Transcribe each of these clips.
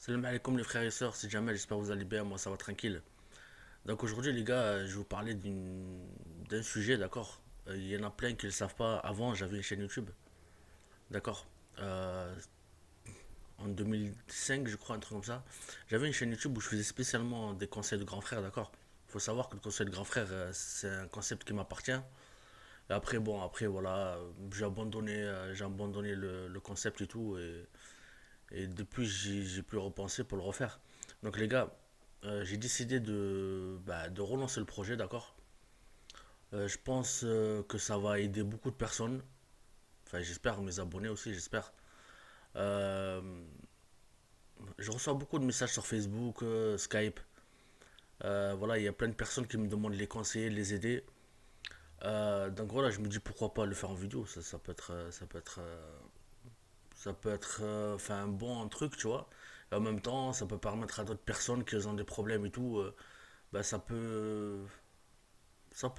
Salam alaikum les frères et sœurs, c'est Jamel, j'espère que vous allez bien, moi ça va tranquille. Donc aujourd'hui les gars, je vais vous parler d'un sujet, d'accord. Il y en a plein qui ne le savent pas, avant j'avais une chaîne YouTube, d'accord. Euh, En 2005 je crois, un truc comme ça. J'avais une chaîne YouTube où je faisais spécialement des conseils de grand frère, d'accord. Il faut savoir que le conseil de grand frère, c'est un concept qui m'appartient. Et après bon, après voilà, j'ai abandonné le concept et tout, et depuis j'ai pu repenser pour le refaire. Donc les gars, j'ai décidé de relancer le projet, d'accord. Je pense que ça va aider beaucoup de personnes. Enfin, j'espère, mes abonnés aussi, j'espère. Euh, je reçois beaucoup de messages sur Facebook, Skype. Voilà, il y a plein de personnes qui me demandent de les conseiller, de les aider. Donc voilà, je me dis pourquoi pas le faire en vidéo. Ça peut être, enfin, un bon truc, tu vois. Et en même temps, ça peut permettre à d'autres personnes qui ont des problèmes et tout, bah, ça peut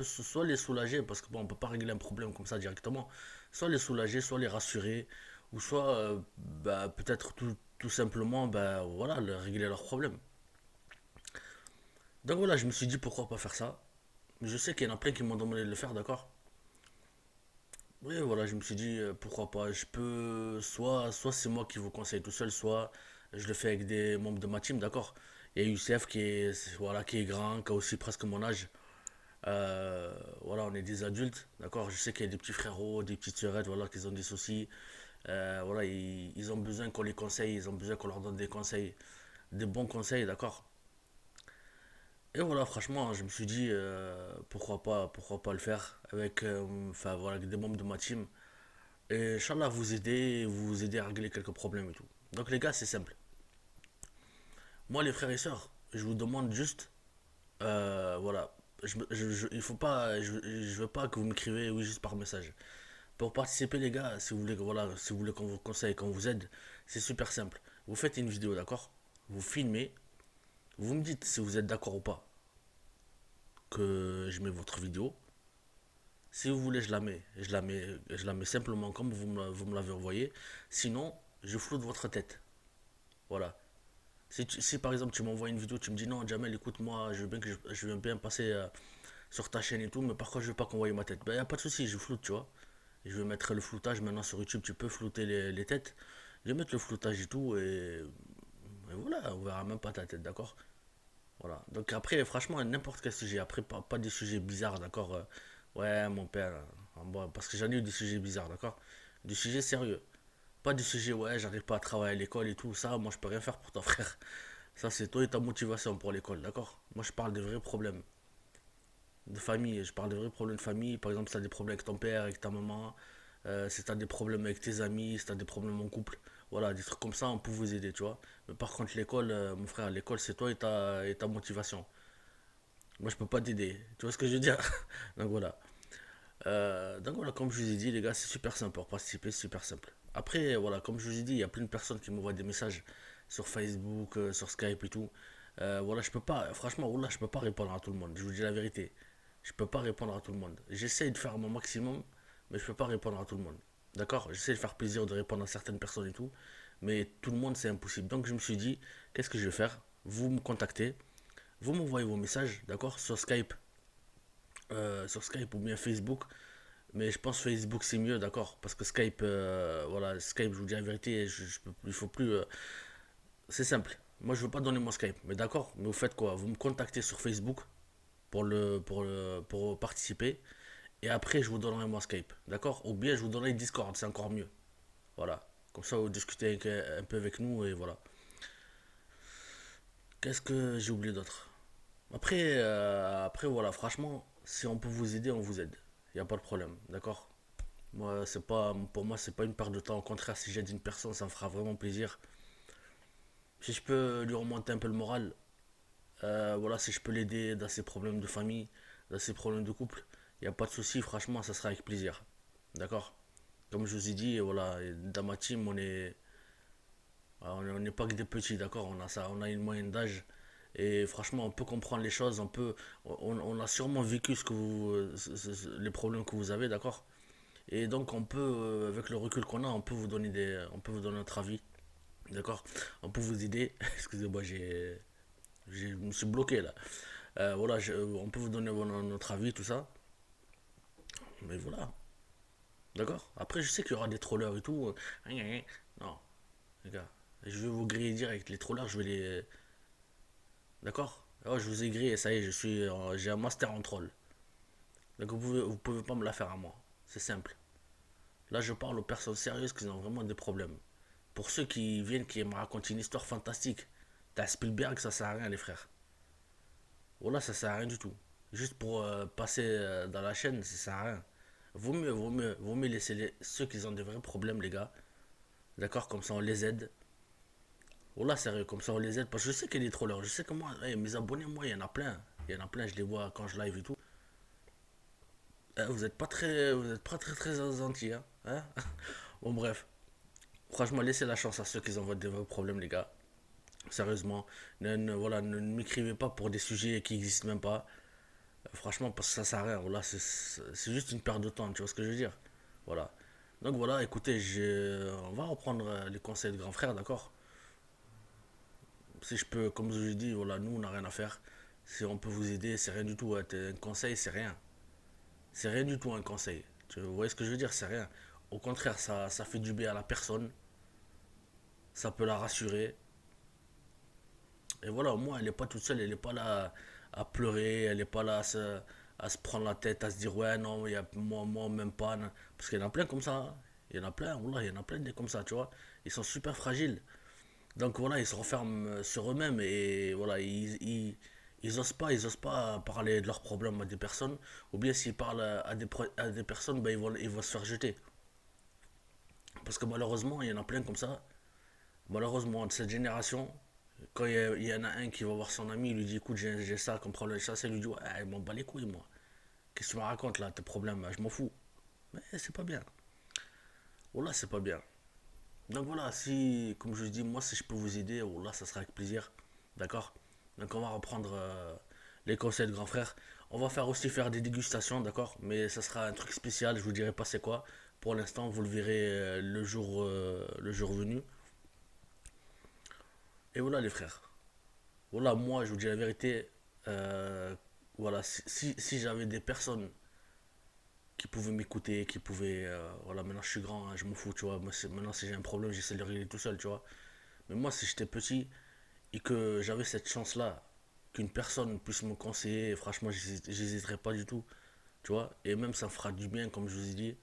soit les soulager, parce que bon, on peut pas régler un problème comme ça directement, soit les soulager, soit les rassurer, ou soit bah, peut-être tout simplement bah, voilà, régler leurs problèmes. Donc voilà, je me suis dit pourquoi pas faire ça. Je sais qu'il y en a plein qui m'ont demandé de le faire, d'accord. Oui, voilà, je me suis dit pourquoi pas. Je peux, soit c'est moi qui vous conseille tout seul, soit je le fais avec des membres de ma team, d'accord. Il y a Youssef voilà, qui est grand, qui a aussi presque mon âge. Voilà, on est des adultes, d'accord. Je sais qu'il y a des petits frérots, des petites sœurettes, voilà, qui ont des soucis. Voilà, ils ont besoin qu'on les conseille, ils ont besoin qu'on leur donne des conseils, des bons conseils, d'accord. Et voilà, franchement, je me suis dit pourquoi pas le faire avec, enfin voilà, avec des membres de ma team. Et Inch'Allah vous aider à régler quelques problèmes et tout. Donc les gars, c'est simple. Moi, les frères et sœurs, je vous demande juste, voilà, il faut pas, je veux pas que vous m'écrivez oui juste par message. Pour participer, les gars, si vous voulez, voilà, si vous voulez qu'on vous conseille, qu'on vous aide, c'est super simple. Vous faites une vidéo, d'accord. Vous filmez, vous me dites si vous êtes d'accord ou pas que je mets votre vidéo. Si vous voulez, je la mets simplement comme vous me l'avez envoyé. Sinon, je floute votre tête. Voilà. Si par exemple tu m'envoies une vidéo, tu me dis non, Jamel, écoute, moi, je veux bien passer sur ta chaîne et tout, mais par contre, je veux pas qu'on voie ma tête. Ben, y a pas de souci, je floute, tu vois. Je vais mettre le floutage maintenant sur YouTube, tu peux flouter les têtes. Je vais mettre le floutage et tout, et voilà, on verra même pas ta tête, d'accord. Voilà. Donc après, franchement, n'importe quel sujet. Après, pas des sujets bizarres, d'accord. Ouais, mon père. Bon, parce que j'en ai eu des sujets bizarres, d'accord. Des sujets sérieux. Pas des sujets, ouais, j'arrive pas à travailler à l'école et tout. Ça, moi, je peux rien faire pour ton frère. Ça, c'est toi et ta motivation pour l'école, d'accord. Moi, je parle de vrais problèmes de famille. Je parle de vrais problèmes de famille. Par exemple, si t'as des problèmes avec ton père, avec ta maman, si t'as des problèmes avec tes amis, si t'as des problèmes en couple, voilà, des trucs comme ça, on peut vous aider, tu vois. Mais par contre, l'école, mon frère, l'école, c'est toi et ta motivation. Moi, je peux pas t'aider. Tu vois ce que je veux dire? Donc voilà. Donc voilà, comme je vous ai dit, les gars, c'est super simple pour participer, c'est super simple. Après, voilà, comme je vous ai dit, il y a plein de personnes qui m'envoient des messages sur Facebook, sur Skype et tout. Voilà, je peux pas, franchement, voilà, je peux pas répondre à tout le monde. Je vous dis la vérité. Je peux pas répondre à tout le monde. J'essaye de faire mon maximum, mais je peux pas répondre à tout le monde. D'accord? J'essaie de faire plaisir de répondre à certaines personnes et tout, mais tout le monde, c'est impossible. Donc je me suis dit, qu'est-ce que je vais faire? Vous me contactez, vous m'envoyez vos messages, d'accord? Sur Skype ou bien Facebook. Mais je pense Facebook c'est mieux, d'accord. Parce que Skype, voilà, Skype, je vous dis la vérité, il faut plus. C'est simple. Moi, je veux pas donner mon Skype, mais d'accord. Mais vous faites quoi? Vous me contactez sur Facebook pour participer. Et après, je vous donnerai mon Skype, d'accord. Ou bien je vous donnerai Discord, c'est encore mieux. Voilà. Comme ça, vous discutez un peu avec nous et voilà. Qu'est-ce que j'ai oublié d'autre? Après, voilà, franchement, si on peut vous aider, on vous aide. Il n'y a pas de problème, d'accord. Pour moi, c'est pas une perte de temps. Au contraire, si j'aide une personne, ça me fera vraiment plaisir. Si je peux lui remonter un peu le moral, voilà, si je peux l'aider dans ses problèmes de famille, dans ses problèmes de couple, il n'y a pas de souci, franchement, ça sera avec plaisir. D'accord. Comme je vous ai dit, voilà, dans ma team, on n'est pas que des petits, d'accord. On a une moyenne d'âge. Et franchement, on peut comprendre les choses, on a sûrement vécu les problèmes que vous avez, d'accord. Et donc, avec le recul qu'on a, on peut vous donner notre avis. D'accord? On peut vous aider. Excusez-moi, je me suis bloqué là. Voilà, on peut vous donner notre avis, tout ça. Mais voilà, d'accord? Après, je sais qu'il y aura des trollers et tout. Non, les gars, je vais vous griller direct. Les trollers, je vais les. D'accord? Oh, je vous ai grillé, ça y est, j'ai un master en troll. Donc vous pouvez pas me la faire à moi. C'est simple. Là, je parle aux personnes sérieuses qui ont vraiment des problèmes. Pour ceux qui viennent, qui me racontent une histoire fantastique, t'as Spielberg, ça sert à rien, les frères. Voilà, ça sert à rien du tout. Juste pour passer dans la chaîne, ça sert à rien. Vaut mieux laisser ceux qui ont des vrais problèmes, les gars. D'accord, comme ça on les aide. Voilà, sérieux, comme ça on les aide. Parce que je sais qu'il y a des trollers. Je sais que moi, mes abonnés, moi, il y en a plein. Il y en a plein, je les vois quand je live et tout. Vous êtes pas très gentils, hein. Hein. Bon, bref. Franchement, laissez la chance à ceux qui envoient des vrais problèmes, les gars. Sérieusement, voilà, ne m'écrivez pas pour des sujets qui n'existent même pas. Franchement, parce que ça sert à rien. Voilà, c'est juste une perte de temps, tu vois ce que je veux dire? Voilà. Donc voilà, écoutez, on va reprendre les conseils de grand frère, d'accord? Si je peux, comme je vous ai dit, voilà, nous, on n'a rien à faire. Si on peut vous aider, c'est rien du tout. Un conseil, c'est rien. C'est rien du tout un conseil. Tu vois ce que je veux dire? C'est rien. Au contraire, ça fait du bien à la personne. Ça peut la rassurer. Et voilà, au moins, elle n'est pas toute seule. Elle n'est pas là à pleurer. Elle n'est pas là à se prendre la tête, à se dire, ouais, non, moi, même pas. Non. Parce qu'il y en a plein comme ça, hein. Il y en a plein, voilà, il y en a plein des comme ça, tu vois. Ils sont super fragiles. Donc voilà, ils se renferment sur eux-mêmes et voilà, ils osent pas parler de leurs problèmes à des personnes. Ou bien s'ils parlent à des personnes, ben ils vont se faire jeter. Parce que malheureusement, il y en a plein comme ça. Malheureusement, de cette génération, quand il y en a un qui va voir son ami, il lui dit écoute, j'ai ça comme problème, ça, il lui dit ouais, il m'en bat les couilles, moi. Qu'est-ce que tu me racontes là, tes problèmes, je m'en fous. Mais c'est pas bien. Voilà, c'est pas bien. Donc voilà, si, comme je vous dis, moi, si je peux vous aider, voilà, ça sera avec plaisir. D'accord. Donc on va reprendre les conseils de grand frère. On va faire des dégustations, d'accord. Mais ça sera un truc spécial, je vous dirai pas c'est quoi. Pour l'instant, vous le verrez le jour venu. Et voilà les frères. Voilà, moi, je vous dis la vérité. euh, voilà, si j'avais des personnes qui pouvaient m'écouter, qui pouvaient. Voilà, maintenant je suis grand, hein, je m'en fous, tu vois. Moi, maintenant, si j'ai un problème, j'essaie de le régler tout seul, tu vois. Mais moi, si j'étais petit et que j'avais cette chance-là, qu'une personne puisse me conseiller, franchement, j'hésiterais pas du tout, tu vois. Et même, ça me fera du bien, comme je vous ai dit.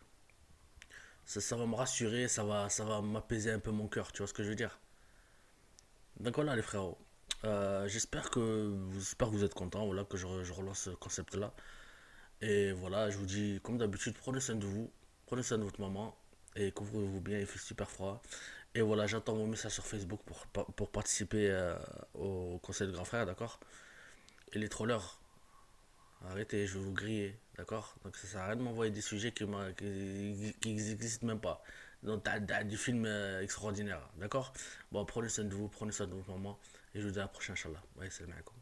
Ça va me rassurer, ça va m'apaiser un peu mon cœur, tu vois ce que je veux dire. Donc voilà, les frérots. J'espère que vous êtes contents, voilà, que je relance ce concept-là. Et voilà, je vous dis, comme d'habitude, prenez soin de vous, prenez soin de votre maman, et couvrez-vous bien, il fait super froid. Et voilà, j'attends vos messages sur Facebook pour participer au conseil de grand frère, d'accord? Et les trollers, arrêtez, je vais vous griller, d'accord? Donc ça sert à rien de m'envoyer des sujets qui n'existent même pas. Donc t'as du film extraordinaire, d'accord? Bon, prenez soin de vous, prenez soin de votre maman, et je vous dis à la prochaine, Inch'Allah. Ouais, salam alaikum.